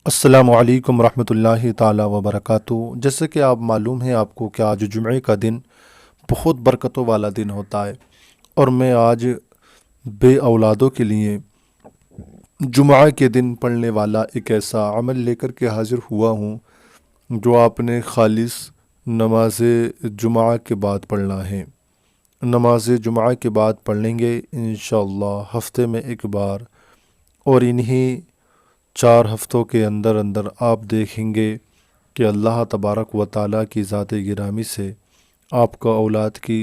السلام علیکم ورحمۃ اللہ تعالی وبرکاتہ۔ جیسے کہ آپ معلوم ہے آپ کو کہ آج جمعے کا دن بہت برکتوں والا دن ہوتا ہے، اور میں آج بے اولادوں کے لیے جمعہ کے دن پڑھنے والا ایک ایسا عمل لے کر کے حاضر ہوا ہوں جو آپ نے خالص نماز جمعہ کے بعد پڑھنا ہے۔ نماز جمعہ کے بعد پڑھ لیں گے انشاءاللہ ہفتے میں ایک بار، اور انہی 4 ہفتوں کے اندر اندر آپ دیکھیں گے کہ اللہ تبارک و تعالیٰ کی ذات گرامی سے آپ کو اولاد کی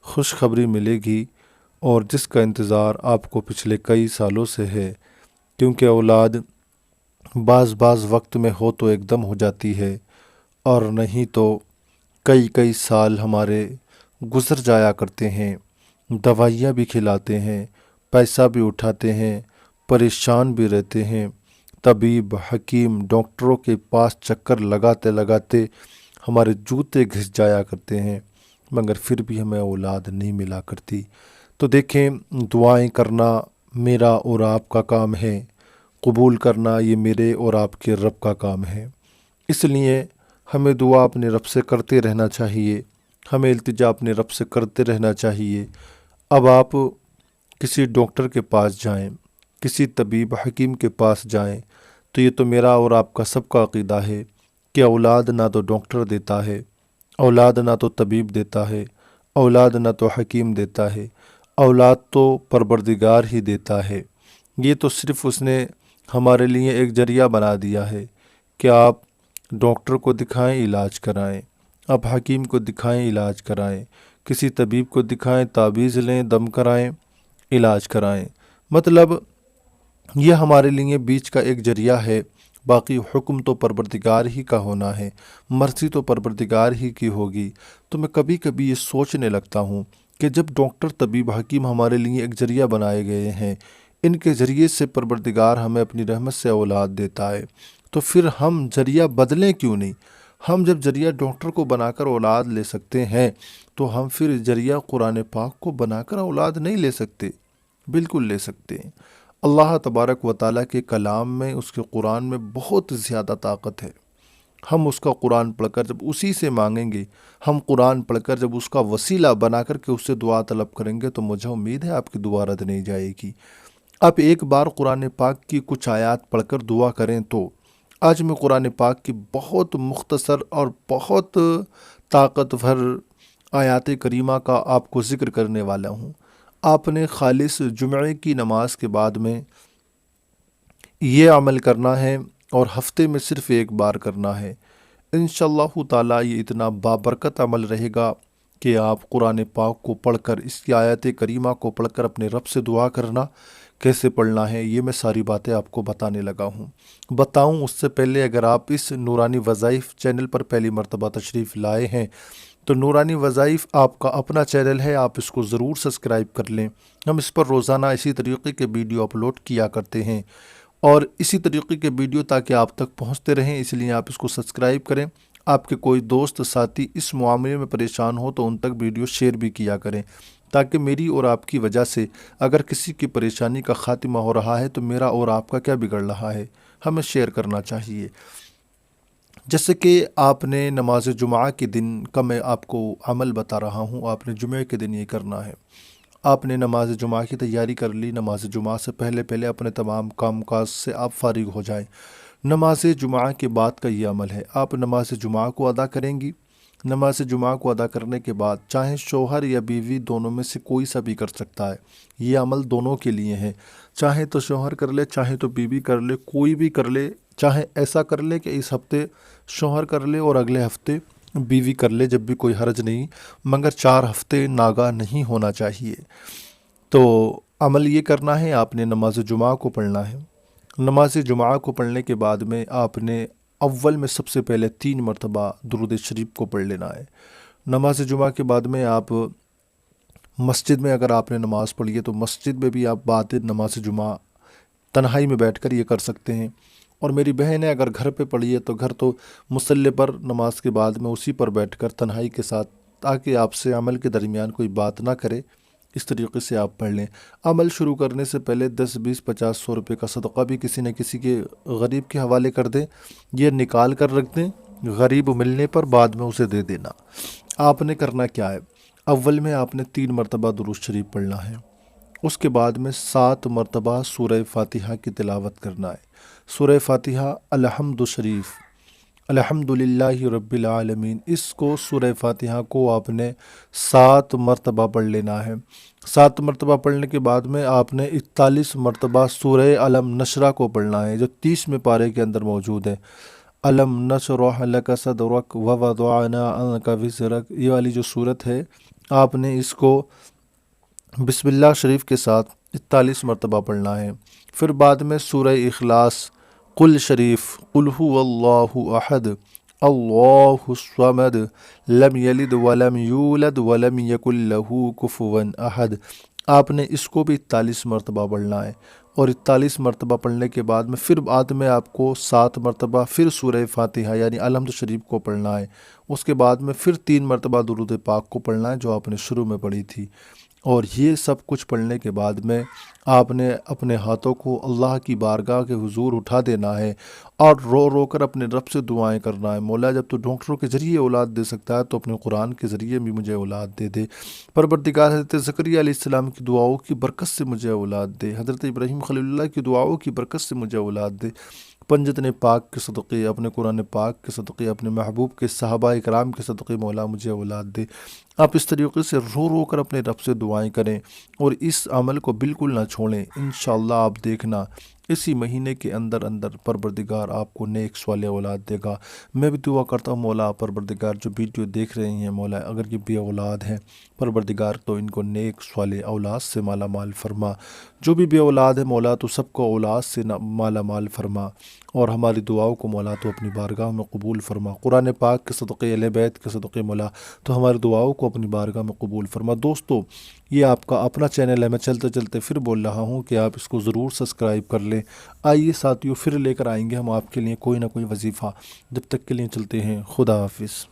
خوشخبری ملے گی، اور جس کا انتظار آپ کو پچھلے کئی سالوں سے ہے، کیونکہ اولاد بعض وقت میں ہو تو ایک دم ہو جاتی ہے، اور نہیں تو کئی سال ہمارے گزر جایا کرتے ہیں، دوائیاں بھی کھلاتے ہیں، پیسہ بھی اٹھاتے ہیں، پریشان بھی رہتے ہیں، طبیب حکیم ڈاکٹروں کے پاس چکر لگاتے لگاتے ہمارے جوتے گھس جایا کرتے ہیں، مگر پھر بھی ہمیں اولاد نہیں ملا کرتی۔ تو دیکھیں، دعائیں کرنا میرا اور آپ کا کام ہے، قبول کرنا یہ میرے اور آپ کے رب کا کام ہے۔ اس لیے ہمیں دعا اپنے رب سے کرتے رہنا چاہیے، ہمیں التجا اپنے رب سے کرتے رہنا چاہیے۔ اب آپ کسی ڈاکٹر کے پاس جائیں، کسی طبیب حکیم کے پاس جائیں، تو یہ تو میرا اور آپ کا سب کا عقیدہ ہے کہ اولاد نہ تو ڈاکٹر دیتا ہے، اولاد نہ تو طبیب دیتا ہے، اولاد نہ تو حکیم دیتا ہے، اولاد تو پروردگار ہی دیتا ہے۔ یہ تو صرف اس نے ہمارے لیے ایک ذریعہ بنا دیا ہے کہ آپ ڈاکٹر کو دکھائیں، علاج کرائیں، آپ حکیم کو دکھائیں، علاج کرائیں، کسی طبیب کو دکھائیں، تعویذ لیں، دم کرائیں، علاج کرائیں۔ مطلب یہ ہمارے لیے بیچ کا ایک ذریعہ ہے، باقی حکم تو پروردگار ہی کا ہونا ہے، مرضی تو پروردگار ہی کی ہوگی۔ تو میں کبھی کبھی یہ سوچنے لگتا ہوں کہ جب ڈاکٹر طبیب حکیم ہمارے لیے ایک ذریعہ بنائے گئے ہیں، ان کے ذریعے سے پروردگار ہمیں اپنی رحمت سے اولاد دیتا ہے، تو پھر ہم ذریعہ بدلیں کیوں نہیں؟ ہم جب ذریعہ ڈاکٹر کو بنا کر اولاد لے سکتے ہیں، تو ہم پھر ذریعہ قرآن پاک کو بنا کر اولاد نہیں لے سکتے؟ بالکل لے سکتے ہیں۔ اللہ تبارک و تعالیٰ کے کلام میں، اس کے قرآن میں بہت زیادہ طاقت ہے۔ ہم اس کا قرآن پڑھ کر جب اسی سے مانگیں گے، ہم قرآن پڑھ کر جب اس کا وسیلہ بنا کر کے اس سے دعا طلب کریں گے، تو مجھے امید ہے آپ کی دعا رد نہیں جائے گی۔ آپ ایک بار قرآن پاک کی کچھ آیات پڑھ کر دعا کریں تو آج میں قرآن پاک کی بہت مختصر اور بہت طاقتور آیات کریمہ کا آپ کو ذکر کرنے والا ہوں۔ آپ نے خالص جمعے کی نماز کے بعد میں یہ عمل کرنا ہے، اور ہفتے میں صرف ایک بار کرنا ہے۔ انشاءاللہ تعالیٰ یہ اتنا بابرکت عمل رہے گا کہ آپ قرآن پاک کو پڑھ کر، اس کی آیات کریمہ کو پڑھ کر اپنے رب سے دعا کرنا۔ کیسے پڑھنا ہے یہ میں ساری باتیں آپ کو بتانے لگا ہوں۔ بتاؤں اس سے پہلے، اگر آپ اس نورانی وظائف چینل پر پہلی مرتبہ تشریف لائے ہیں، تو نورانی وظائف آپ کا اپنا چینل ہے، آپ اس کو ضرور سبسکرائب کر لیں۔ ہم اس پر روزانہ اسی طریقے کے ویڈیو اپلوڈ کیا کرتے ہیں، اور اسی طریقے کے ویڈیو تاکہ آپ تک پہنچتے رہیں، اس لیے آپ اس کو سبسکرائب کریں۔ آپ کے کوئی دوست ساتھی اس معاملے میں پریشان ہو تو ان تک ویڈیو شیئر بھی کیا کریں، تاکہ میری اور آپ کی وجہ سے اگر کسی کی پریشانی کا خاتمہ ہو رہا ہے تو میرا اور آپ کا کیا بگڑ رہا ہے، ہمیں شیئر کرنا چاہیے۔ جیسے کہ آپ نے نماز جمعہ کے دن کا میں آپ کو عمل بتا رہا ہوں، آپ نے جمعے کے دن یہ کرنا ہے۔ آپ نے نماز جمعہ کی تیاری کر لی، نماز جمعہ سے پہلے اپنے تمام کام کاج سے آپ فارغ ہو جائیں۔ نماز جمعہ کے بعد کا یہ عمل ہے، آپ نماز جمعہ کو ادا کریں گی۔ نماز جمعہ کو ادا کرنے کے بعد چاہے شوہر یا بیوی دونوں میں سے کوئی سا بھی کر سکتا ہے، یہ عمل دونوں کے لیے ہے، چاہے تو شوہر کر لے، چاہے تو بیوی کر لے، کوئی بھی کر لے، چاہے ایسا کر لے کہ اس ہفتے شوہر کر لے اور اگلے ہفتے بیوی کر لے، جب بھی کوئی حرج نہیں، مگر 4 ہفتے ناگاہ نہیں ہونا چاہیے۔ تو عمل یہ کرنا ہے، آپ نے نماز جمعہ کو پڑھنا ہے۔ نماز جمعہ کو پڑھنے کے بعد میں آپ نے اول میں سب سے پہلے 3 مرتبہ درود شریف کو پڑھ لینا ہے۔ نماز جمعہ کے بعد میں آپ مسجد میں، اگر آپ نے نماز پڑھی ہے تو مسجد میں بھی آپ بعد نماز جمعہ تنہائی میں بیٹھ کر یہ کر سکتے ہیں، اور میری بہن ہے اگر گھر پہ پڑھی ہے تو گھر تو مصلی پر نماز کے بعد میں اسی پر بیٹھ کر تنہائی کے ساتھ، تاکہ آپ سے عمل کے درمیان کوئی بات نہ کرے، اس طریقے سے آپ پڑھ لیں۔ عمل شروع کرنے سے پہلے 10 20 50 100 روپے کا صدقہ بھی کسی نہ کسی کے غریب کے حوالے کر دیں، یہ نکال کر رکھ دیں، غریب ملنے پر بعد میں اسے دے دینا۔ آپ نے کرنا کیا ہے، اول میں آپ نے 3 مرتبہ درود شریف پڑھنا ہے، اس کے بعد میں 7 مرتبہ سورہ فاتحہ کی تلاوت کرنا ہے۔ سورہ فاتحہ الحمد شریف، الحمدللہ رب العالمین، اس کو سورہ فاتحہ کو آپ نے 7 مرتبہ پڑھ لینا ہے۔ 7 مرتبہ پڑھنے کے بعد میں آپ نے 41 مرتبہ سورہ علم نشرہ کو پڑھنا ہے، جو 30ویں پارے کے اندر موجود ہے۔ علم نشرح لک صدرک ووضعنا عنک وزرک، یہ والی جو صورت ہے آپ نے اس کو بسم اللہ شریف کے ساتھ 41 مرتبہ پڑھنا ہے۔ پھر بعد میں سورہ اخلاص، قل شریف، قل هو اللہ احد اللہ الصمد لم یلد ولم یولد ولم یکن لہ کفوا احد، آپ نے اس کو بھی 41 مرتبہ پڑھنا ہے۔ اور 41 مرتبہ پڑھنے کے بعد میں پھر بعد میں آپ کو 7 مرتبہ پھر سورہ فاتحہ یعنی الحمد شریف کو پڑھنا ہے۔ اس کے بعد میں پھر 3 مرتبہ درود پاک کو پڑھنا ہے جو آپ نے شروع میں پڑھی تھی۔ اور یہ سب کچھ پڑھنے کے بعد میں آپ نے اپنے ہاتھوں کو اللہ کی بارگاہ کے حضور اٹھا دینا ہے اور رو رو کر اپنے رب سے دعائیں کرنا ہے، مولا جب تو ڈاکٹروں کے ذریعے اولاد دے سکتا ہے تو اپنے قرآن کے ذریعے بھی مجھے اولاد دے دے۔ پروردگار حضرت زکریا علیہ السلام کی دعاؤں کی برکت سے مجھے اولاد دے، حضرت ابراہیم خلیل اللہ کی دعاؤں کی برکت سے مجھے اولاد دے، پنجتن پاک کے صدقے، اپنے قرآن پاک کے صدقے، اپنے محبوب کے صحابہ اکرام کے صدقے مولا مجھے اولاد دے۔ آپ اس طریقے سے رو رو کر اپنے رب سے دعائیں کریں اور اس عمل کو بالکل نہ چھوڑیں۔ انشاءاللہ آپ دیکھنا اسی مہینے کے اندر اندر پروردگار آپ کو نیک صالح اولاد دے گا۔ میں بھی دعا کرتا ہوں مولا پروردگار جو ویڈیو دیکھ رہے ہیں مولا اگر یہ بے اولاد ہیں پروردگار تو ان کو نیک صالح اولاد سے مالا مال فرما، جو بھی بے اولاد ہے مولا تو سب کو اولاد سے مالا مال فرما، اور ہماری دعاؤں کو مولا تو اپنی بارگاہ میں قبول فرما، قرآن پاک کے صدقے، اہل بیت کے صدقے مولا تو ہماری دعاؤں کو اپنی بارگاہ میں قبول فرما۔ دوستو یہ آپ کا اپنا چینل ہے، میں چلتے چلتے پھر بول رہا ہوں کہ آپ اس کو ضرور سبسکرائب کر لیں۔ آئیے ساتھیو پھر لے کر آئیں گے ہم آپ کے لیے کوئی نہ کوئی وظیفہ، جب تک کے لیے چلتے ہیں، خدا حافظ۔